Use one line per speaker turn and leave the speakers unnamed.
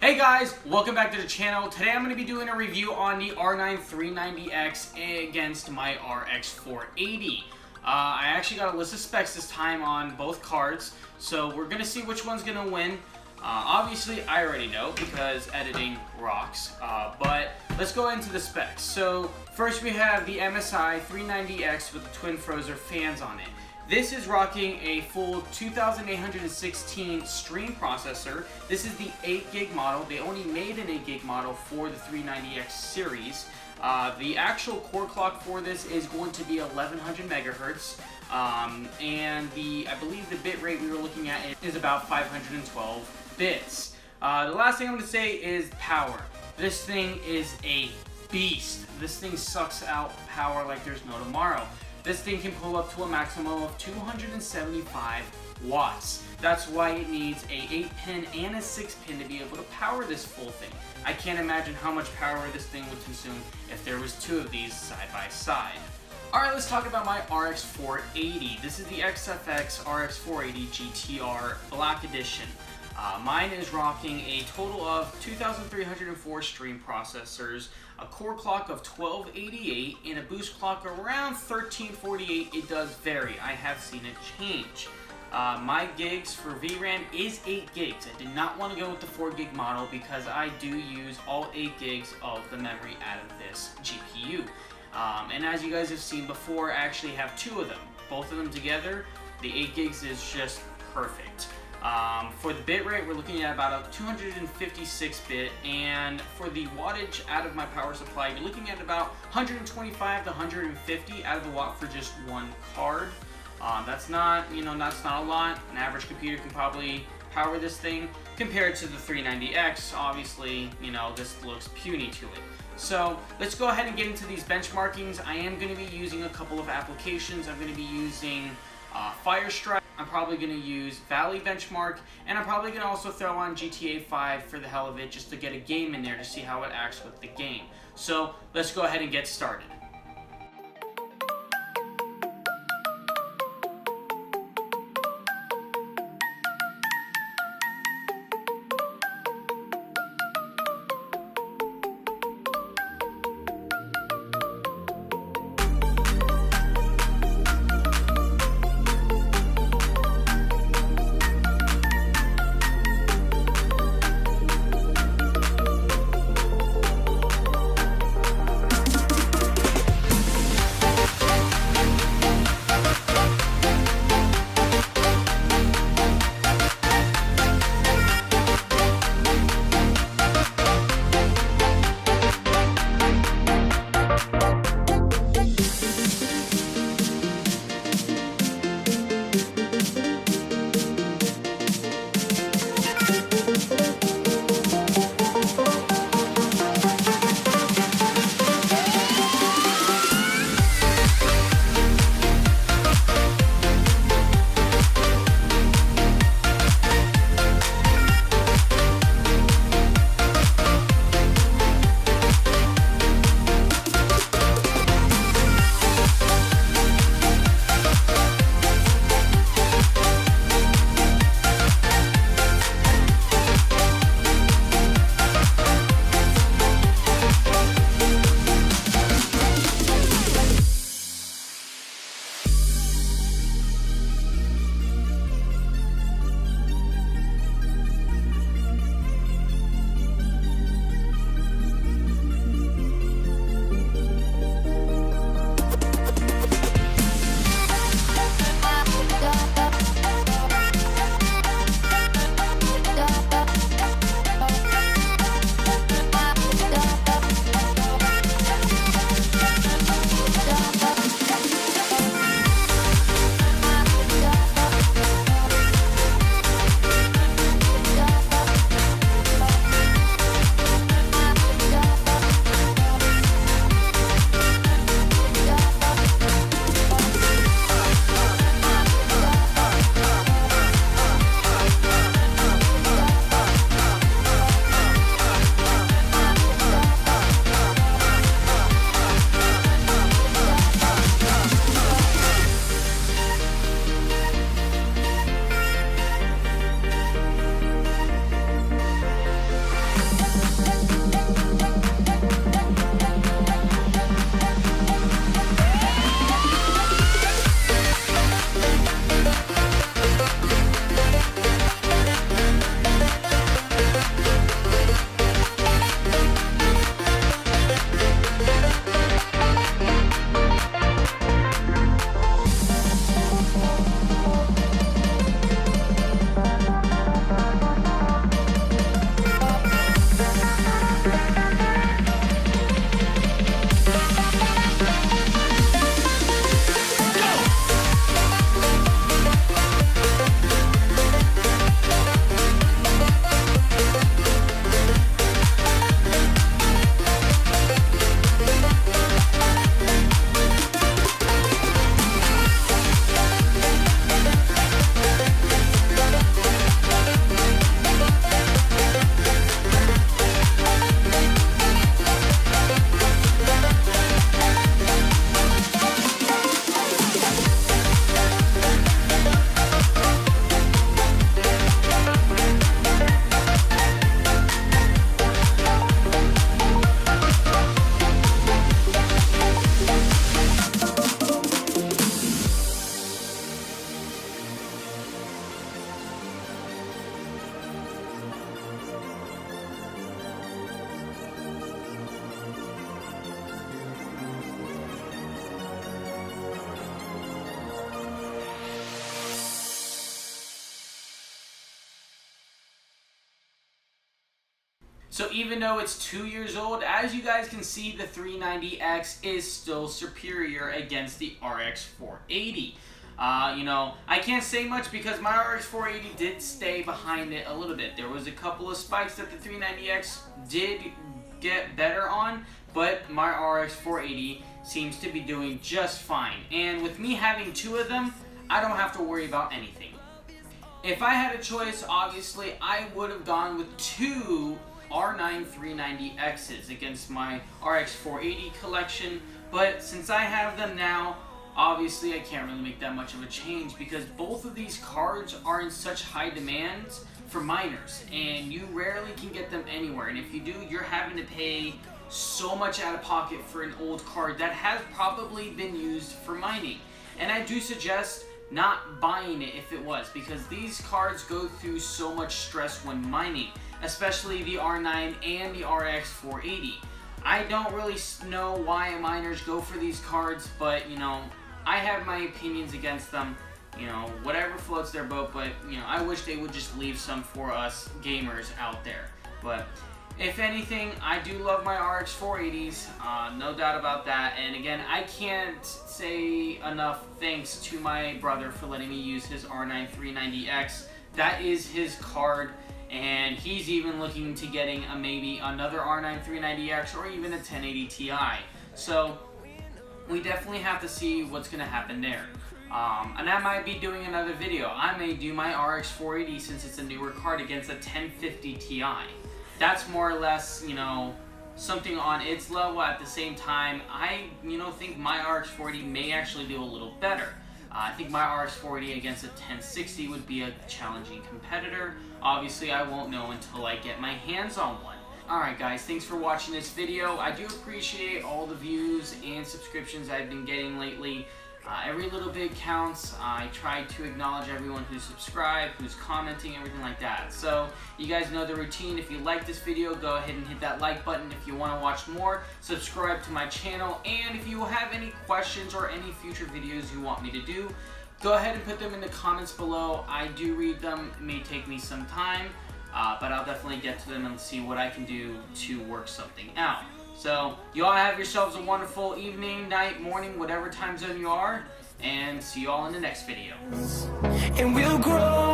Hey guys, welcome back to the channel. Today I'm going to be doing a review on the R9 390X against my RX 480. I actually got a list of specs this time on both cards, so we're going to see which one's going to win. Obviously, I already know because editing rocks, but let's go into the specs. So first we have the MSI 390X with the twin Frozr fans on it. This is rocking a full 2816 stream processor. This is the 8 gig model. They only made an 8 gig model for the 390X series. The actual core clock for this is going to be 1100 megahertz. And I believe the bit rate we were looking at is about 512 bits. The last thing I'm going to say is power. This thing is a beast. This thing sucks out power like there's no tomorrow. This thing can pull up to a maximum of 275 watts. That's why it needs a 8-pin and a 6-pin to be able to power this full thing. I can't imagine how much power this thing would consume if there was two of these side by side. Alright, let's talk about my RX 480. This is the XFX RX 480 GTR Black Edition. Mine is rocking a total of 2,304 stream processors, a core clock of 1288, and a boost clock around 1348. It does vary. I have seen it change. My gigs for VRAM is 8 gigs. I did not want to go with the 4 gig model because I do use all 8 gigs of the memory out of this GPU. And as you guys have seen before, I actually have 2 of them. Both of them together, the 8 gigs is just perfect. For the bit rate, we're looking at about a 256 bit, and for the wattage out of my power supply, you're looking at about 125 to 150 out of the watt for just one card. That's not a lot. An average computer can probably power this thing. Compared to the 390X, obviously, this looks puny to it. So let's go ahead and get into these benchmarkings. I am going to be using a couple of applications. I'm going to be using Firestrike. I'm probably going to use Valley Benchmark, and I'm probably going to also throw on GTA 5 for the hell of it, just to get a game in there to see how it acts with the game. So let's go ahead and get started. So even though it's 2 years old, as you guys can see, the 390X is still superior against the RX 480. You know, I can't say much because my RX 480 did stay behind it a little bit. There was a couple of spikes that the 390X did get better on, but my RX 480 seems to be doing just fine. And with me having 2 of them, I don't have to worry about anything. If I had a choice, obviously, I would have gone with 2 R9 390Xs against my RX 480 collection, but since I have them now, obviously I can't really make that much of a change because both of these cards are in such high demand for miners, and you rarely can get them anywhere, and if you do, you're having to pay so much out of pocket for an old card that has probably been used for mining. And I do suggest not buying it if it was, because these cards go through so much stress when mining, especially the R9 and the RX 480. I don't really know why miners go for these cards, but you know, I have my opinions against them. You know, whatever floats their boat, but you know, I wish they would just leave some for us gamers out there. But if anything, I do love my RX 480s, no doubt about that. And again, I can't say enough thanks to my brother for letting me use his R9 390X. That is his card, and he's even looking to getting maybe another R9 390X or even a 1080 Ti. So we definitely have to see what's going to happen there. And I might be doing another video. I may do my RX 480 since it's a newer card against a 1050 Ti. That's more or less, you know, something on its level. At the same time, I, think my RX 480 may actually do a little better. I think my RX 480 against a 1060 would be a challenging competitor. Obviously, I won't know until I get my hands on one. Alright guys, thanks for watching this video. I do appreciate all the views and subscriptions I've been getting lately. Every little bit counts. I try to acknowledge everyone who's subscribed, who's commenting, everything like that. So you guys know the routine. If you like this video, go ahead and hit that like button. If you want to watch more, subscribe to my channel. And if you have any questions or any future videos you want me to do, go ahead and put them in the comments below. I do read them. It may take me some time, but I'll definitely get to them and see what I can do to work something out. So, you all have yourselves a wonderful evening, night, morning, whatever time zone you are, and see you all in the next video. And we'll grow.